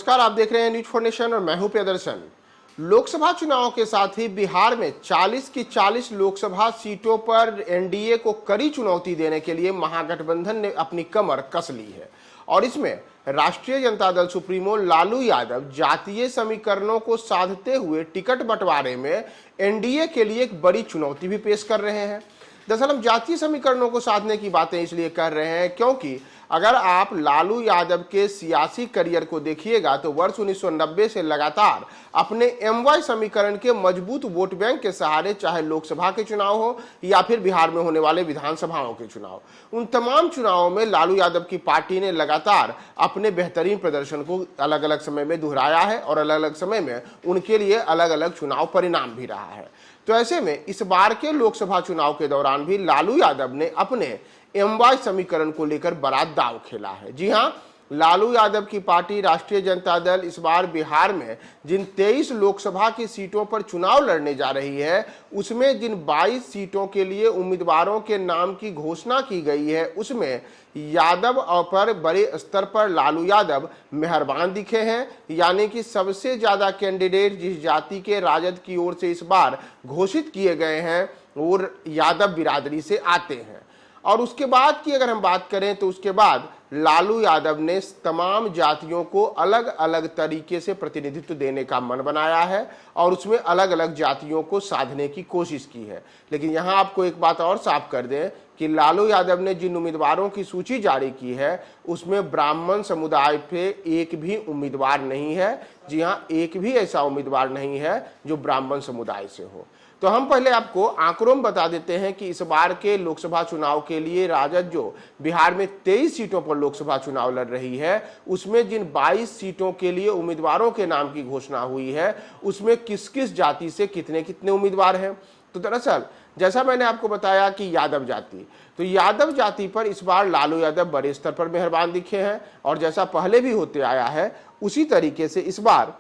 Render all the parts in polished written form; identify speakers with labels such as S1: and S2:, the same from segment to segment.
S1: नमस्कार, आप देख रहे हैं न्यूज फॉर नेशन और मैं हूं प्रियदर्शन। लोकसभा चुनाव के साथ ही बिहार में 40 की 40 लोकसभा सीटों पर एनडीए को कड़ी चुनौती देने के लिए महागठबंधन ने अपनी कमर कस ली है और इसमें राष्ट्रीय जनता दल सुप्रीमो लालू यादव जातीय समीकरणों को साधते हुए टिकट बंटवारे में एनडीए के लिए एक बड़ी चुनौती भी पेश कर रहे हैं। दरअसल हम जातीय समीकरणों को साधने की बातें इसलिए कर रहे हैं क्योंकि अगर आप लालू यादव के सियासी करियर को देखिएगा तो वर्ष 1990 से लगातार अपने एमवाई समीकरण के मजबूत वोट बैंक के सहारे चाहे लोकसभा के चुनाव हो या फिर बिहार में होने वाले विधानसभाओं के चुनाव, उन तमाम चुनावों में लालू यादव की पार्टी ने लगातार अपने बेहतरीन प्रदर्शन को अलग अलग समय में दोहराया है और अलग अलग समय में उनके लिए अलग अलग चुनाव परिणाम भी रहा है। तो ऐसे में इस बार के लोकसभा चुनाव के दौरान भी लालू यादव ने अपने एमवाई समीकरण को लेकर बड़ा दांव खेला है। जी हां, लालू यादव की पार्टी राष्ट्रीय जनता दल इस बार बिहार में जिन 23 लोकसभा की सीटों पर चुनाव लड़ने जा रही है, उसमें जिन 22 सीटों के लिए उम्मीदवारों के नाम की घोषणा की गई है, उसमें यादव पर बड़े स्तर पर लालू यादव मेहरबान दिखे हैं। यानी कि सबसे ज्यादा कैंडिडेट जिस जाति के राजद की ओर से इस बार घोषित किए गए हैं वो यादव बिरादरी से आते हैं। और उसके बाद की अगर हम बात करें तो उसके बाद लालू यादव ने तमाम जातियों को अलग अलग तरीके से प्रतिनिधित्व देने का मन बनाया है और उसमें अलग अलग जातियों को साधने की कोशिश की है। लेकिन यहां आपको एक बात और साफ कर दें कि लालू यादव ने जिन उम्मीदवारों की सूची जारी की है उसमें ब्राह्मण समुदाय पे एक भी उम्मीदवार नहीं है। जी हां, एक भी ऐसा उम्मीदवार नहीं है जो ब्राह्मण समुदाय से हो। तो हम पहले आपको आंकड़ों में बता देते हैं कि इस बार के लोकसभा चुनाव के लिए राजद जो बिहार में 23 सीटों पर लोकसभा चुनाव लड़ रही है, उसमें जिन 22 सीटों के लिए उम्मीदवारों के नाम की घोषणा हुई है उसमें किस किस जाति से कितने कितने उम्मीदवार हैं। तो दरअसल जैसा मैंने आपको बताया कि यादव जाति, तो यादव जाति पर इस बार लालू यादव बड़े स्तर पर मेहरबान दिखे हैं और जैसा पहले भी होते आया है उसी तरीके से इस बार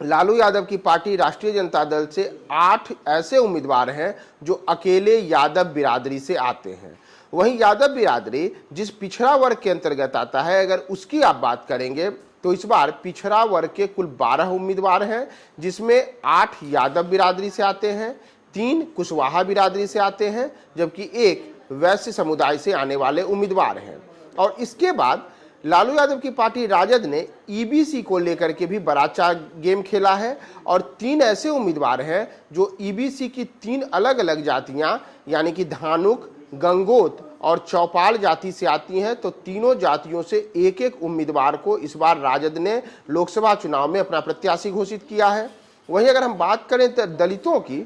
S1: लालू यादव की पार्टी राष्ट्रीय जनता दल से 8 ऐसे उम्मीदवार हैं जो अकेले यादव बिरादरी से आते हैं। वहीं यादव बिरादरी जिस पिछड़ा वर्ग के अंतर्गत आता है, अगर उसकी आप बात करेंगे तो इस बार पिछड़ा वर्ग के कुल 12 उम्मीदवार हैं, जिसमें 8 यादव बिरादरी से आते हैं, 3 कुशवाहा बिरादरी से आते हैं, जबकि 1 वैश्य समुदाय से आने वाले उम्मीदवार हैं। और इसके बाद लालू यादव की पार्टी राजद ने ईबीसी को लेकर के भी बड़ा अच्छा गेम खेला है और 3 ऐसे उम्मीदवार हैं जो ईबीसी की 3 अलग अलग जातियां यानी कि धानुक, गंगोत और चौपाल जाति से आती हैं। तो तीनों जातियों से एक एक उम्मीदवार को इस बार राजद ने लोकसभा चुनाव में अपना प्रत्याशी घोषित किया है। वहीं अगर हम बात करें तो दलितों की,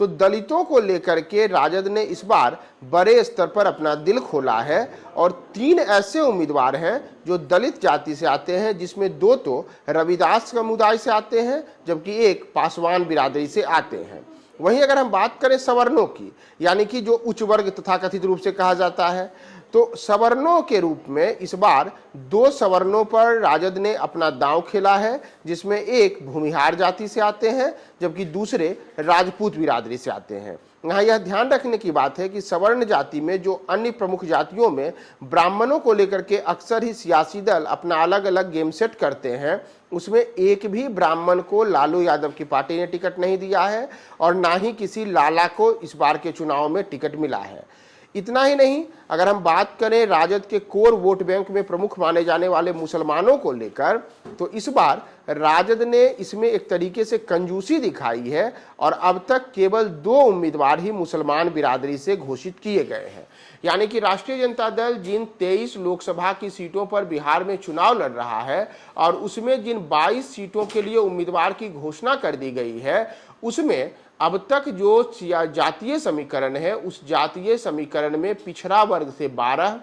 S1: तो दलितों को लेकर के राजद ने इस बार बड़े स्तर पर अपना दिल खोला है और 3 ऐसे उम्मीदवार हैं जो दलित जाति से आते हैं, जिसमें 2 तो रविदास समुदाय से आते हैं जबकि 1 पासवान बिरादरी से आते हैं। वहीं अगर हम बात करें सवर्णों की, यानी कि जो उच्च वर्ग तथाकथित रूप से कहा जाता है, तो सवर्णों के रूप में इस बार 2 सवर्णों पर राजद ने अपना दांव खेला है, जिसमें 1 भूमिहार जाति से आते हैं जबकि दूसरे राजपूत बिरादरी से आते हैं। यहाँ यह ध्यान रखने की बात है कि सवर्ण जाति में जो अन्य प्रमुख जातियों में ब्राह्मणों को लेकर के अक्सर ही सियासी दल अपना अलग अलग गेम सेट करते हैं, उसमें एक भी ब्राह्मण को लालू यादव की पार्टी ने टिकट नहीं दिया है और ना ही किसी लाला को इस बार के चुनाव में टिकट मिला है। इतना ही नहीं, अगर हम बात करें राजद के कोर वोट बैंक में प्रमुख माने जाने वाले मुसलमानों को लेकर, तो इस बार राजद ने इसमें एक तरीके से कंजूसी दिखाई है और अब तक केवल 2 उम्मीदवार ही मुसलमान बिरादरी से घोषित किए गए हैं। यानी कि राष्ट्रीय जनता दल जिन 23 लोकसभा की सीटों पर बिहार में चुनाव लड़ रहा है और उसमें जिन 22 सीटों के लिए उम्मीदवार की घोषणा कर दी गई है, उसमें अब तक जो जातीय समीकरण है उस जातीय समीकरण में पिछड़ा वर्ग से 12,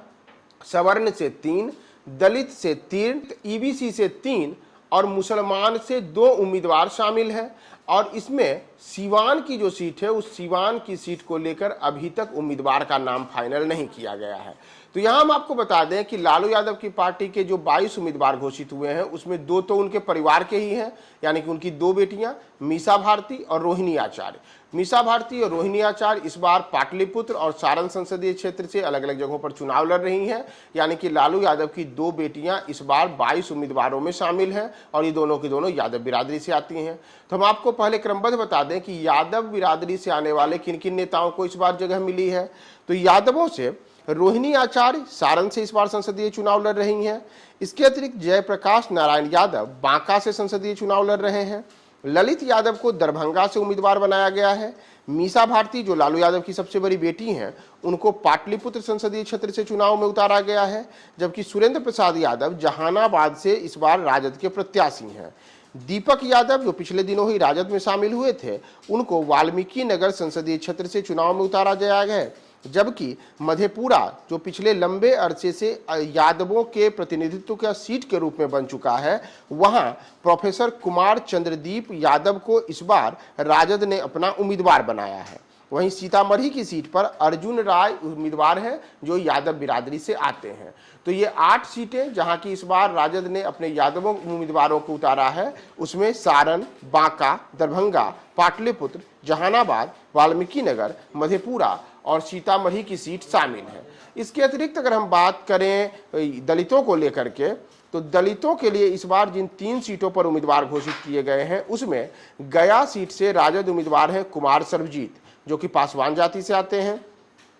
S1: सवर्ण से 3, दलित से 3, ईबीसी से 3 और मुसलमान से 2 उम्मीदवार शामिल हैं। और इसमें सीवान की जो सीट है, उस सीवान की सीट को लेकर अभी तक उम्मीदवार का नाम फाइनल नहीं किया गया है। तो यहां हम आपको बता दें कि लालू यादव की पार्टी के जो 22 उम्मीदवार घोषित हुए हैं, उसमें 2 तो उनके परिवार के ही हैं, यानी कि उनकी 2 बेटियां मीसा भारती और रोहिणी आचार्य। मीसा भारती और रोहिणी आचार्य इस बार पाटलिपुत्र और सारण संसदीय क्षेत्र से अलग अलग जगहों पर चुनाव लड़ रही हैं, यानी कि लालू यादव की 2 बेटियां इस बार 22 उम्मीदवारों में शामिल हैं और ये दोनों की दोनों यादव बिरादरी से आती हैं। तो हम आपको पहले क्रमबद्ध बता दें कि यादव बिरादरी से आने वाले किन किन नेताओं को इस बार जगह मिली है। तो यादवों से रोहिणी आचार्य सारण से इस बार संसदीय चुनाव लड़ रही हैं। इसके अतिरिक्त जयप्रकाश नारायण यादव बांका से संसदीय चुनाव लड़ रहे हैं। ललित यादव को दरभंगा से उम्मीदवार बनाया गया है। मीसा भारती जो लालू यादव की सबसे बड़ी बेटी हैं, उनको पाटलिपुत्र संसदीय क्षेत्र से चुनाव में उतारा गया है, जबकि सुरेंद्र प्रसाद यादव जहानाबाद से इस बार राजद के प्रत्याशी हैं। दीपक यादव जो पिछले दिनों ही राजद में शामिल हुए थे, उनको वाल्मीकि नगर संसदीय क्षेत्र से चुनाव में उतारा गया है, जबकि मधेपुरा जो पिछले लंबे अरसे से यादवों के प्रतिनिधित्व का सीट के रूप में बन चुका है, वहां प्रोफेसर कुमार चंद्रदीप यादव को इस बार राजद ने अपना उम्मीदवार बनाया है। वहीं सीतामढ़ी की सीट पर अर्जुन राय उम्मीदवार हैं जो यादव बिरादरी से आते हैं। तो ये 8 सीटें जहां की इस बार राजद ने अपने यादवों उम्मीदवारों को उतारा है, उसमें सारण, बांका, दरभंगा, पाटलिपुत्र, जहानाबाद, वाल्मीकि नगर, मधेपुरा और सीतामढ़ी की सीट शामिल है। इसके अतिरिक्त अगर हम बात करें दलितों को लेकर के, तो दलितों के लिए इस बार जिन 3 सीटों पर उम्मीदवार घोषित किए गए हैं, उसमें गया सीट से राजद उम्मीदवार हैं कुमार सर्वजीत जो कि पासवान जाति से आते हैं।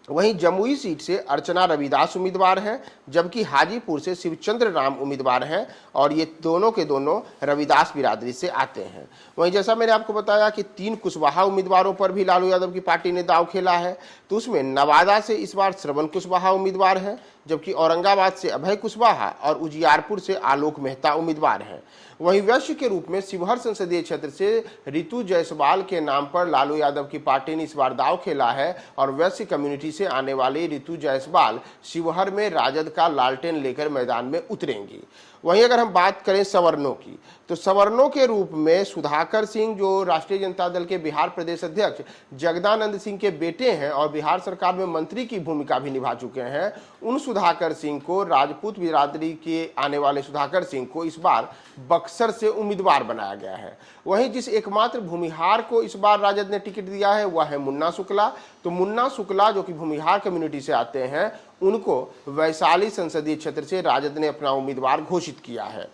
S1: वहीं जमुई सीट से अर्चना रविदास उम्मीदवार हैं, जबकि हाजीपुर से शिवचंद्र राम उम्मीदवार हैं और ये दोनों के दोनों रविदास बिरादरी से आते हैं। वहीं जैसा मैंने आपको बताया कि 3 कुशवाहा उम्मीदवारों पर भी लालू यादव की पार्टी ने दांव खेला है, तो उसमें नवादा से इस बार श्रवण कुशवाहा उम्मीदवार हैं, जबकि औरंगाबाद से अभय कुशवाहा और उजियारपुर से आलोक मेहता उम्मीदवार हैं। वहीं वैश्य के रूप में शिवहर संसदीय क्षेत्र से रितु जायसवाल के नाम पर लालू यादव की पार्टी ने इस बार दांव खेला है और वैश्य कम्युनिटी से आने वाली रितु जायसवाल शिवहर में राजद का लालटेन लेकर मैदान में उतरेंगी। वहीं अगर हम बात करें सवर्णों की, तो सवर्णों के रूप में सुधाकर सिंह जो राष्ट्रीय जनता दल के बिहार प्रदेश अध्यक्ष जगदानंद सिंह के बेटे हैं और बिहार सरकार में मंत्री की भूमिका भी निभा चुके हैं, उन सुधाकर सिंह को, राजपूत बिरादरी के आने वाले सुधाकर सिंह को इस बार बक्सर से उम्मीदवार बनाया गया है। वहीं जिस एकमात्र भूमिहार को इस बार राजद ने टिकट दिया है वह है मुन्ना शुक्ला। तो मुन्ना शुक्ला जो कि भूमिहार कम्युनिटी से आते हैं, उनको वैशाली संसदीय क्षेत्र से राजद ने अपना उम्मीदवार घोषित किया है।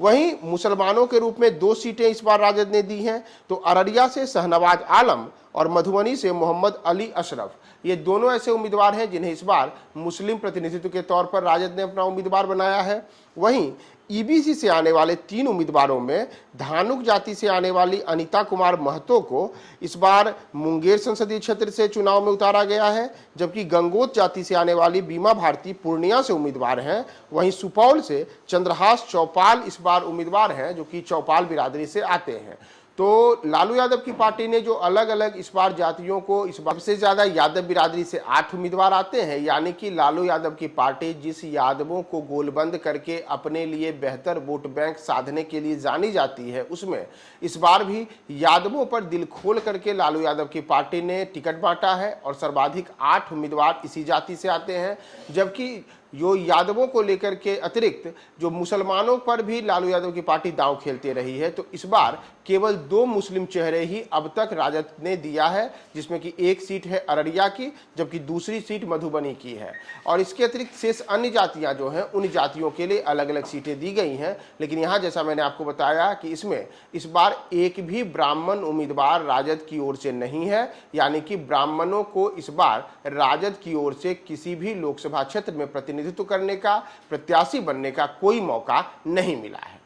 S1: वहीं मुसलमानों के रूप में 2 सीटें इस बार राजद ने दी हैं, तो अररिया से शहनवाज आलम और मधुबनी से मोहम्मद अली अशरफ, ये दोनों ऐसे उम्मीदवार हैं जिन्हें इस बार मुस्लिम प्रतिनिधित्व के तौर पर राजद ने अपना उम्मीदवार बनाया है। वहीं ईबीसी से आने वाले 3 उम्मीदवारों में धानुक जाति से आने वाली अनिता कुमार महतो को इस बार मुंगेर संसदीय क्षेत्र से चुनाव में उतारा गया है, जबकि गंगोत जाति से आने वाली बीमा भारती पूर्णिया से उम्मीदवार हैं। वहीं सुपौल से चंद्रहास चौपाल इस बार उम्मीदवार हैं जो कि चौपाल बिरादरी से आते हैं। तो लालू यादव की पार्टी ने जो अलग अलग इस बार जातियों को, इस बार सबसे ज्यादा यादव बिरादरी से 8 उम्मीदवार आते हैं, यानी कि लालू यादव की पार्टी जिस यादवों को गोलबंद करके अपने लिए बेहतर वोट बैंक साधने के लिए जानी जाती है, उसमें इस बार भी यादवों पर दिल खोल करके लालू यादव की पार्टी ने टिकट बांटा है और सर्वाधिक 8 उम्मीदवार इसी जाति से आते हैं। जबकि जो यादवों को लेकर के अतिरिक्त जो मुसलमानों पर भी लालू यादव की पार्टी दांव खेलते रही है, तो इस बार केवल 2 मुस्लिम चेहरे ही अब तक राजद ने दिया है, जिसमें कि एक सीट है अररिया की, जबकि दूसरी सीट मधुबनी की है। और इसके अतिरिक्त शेष अन्य जातियां जो हैं, उन जातियों के लिए अलग अलग सीटें दी गई हैं। लेकिन यहाँ जैसा मैंने आपको बताया कि इसमें इस बार एक भी ब्राह्मण उम्मीदवार राजद की ओर से नहीं है, यानी कि ब्राह्मणों को इस बार राजद की ओर से किसी भी लोकसभा क्षेत्र में प्रतिनिधित्व करने का, प्रत्याशी बनने का कोई मौका नहीं मिला है।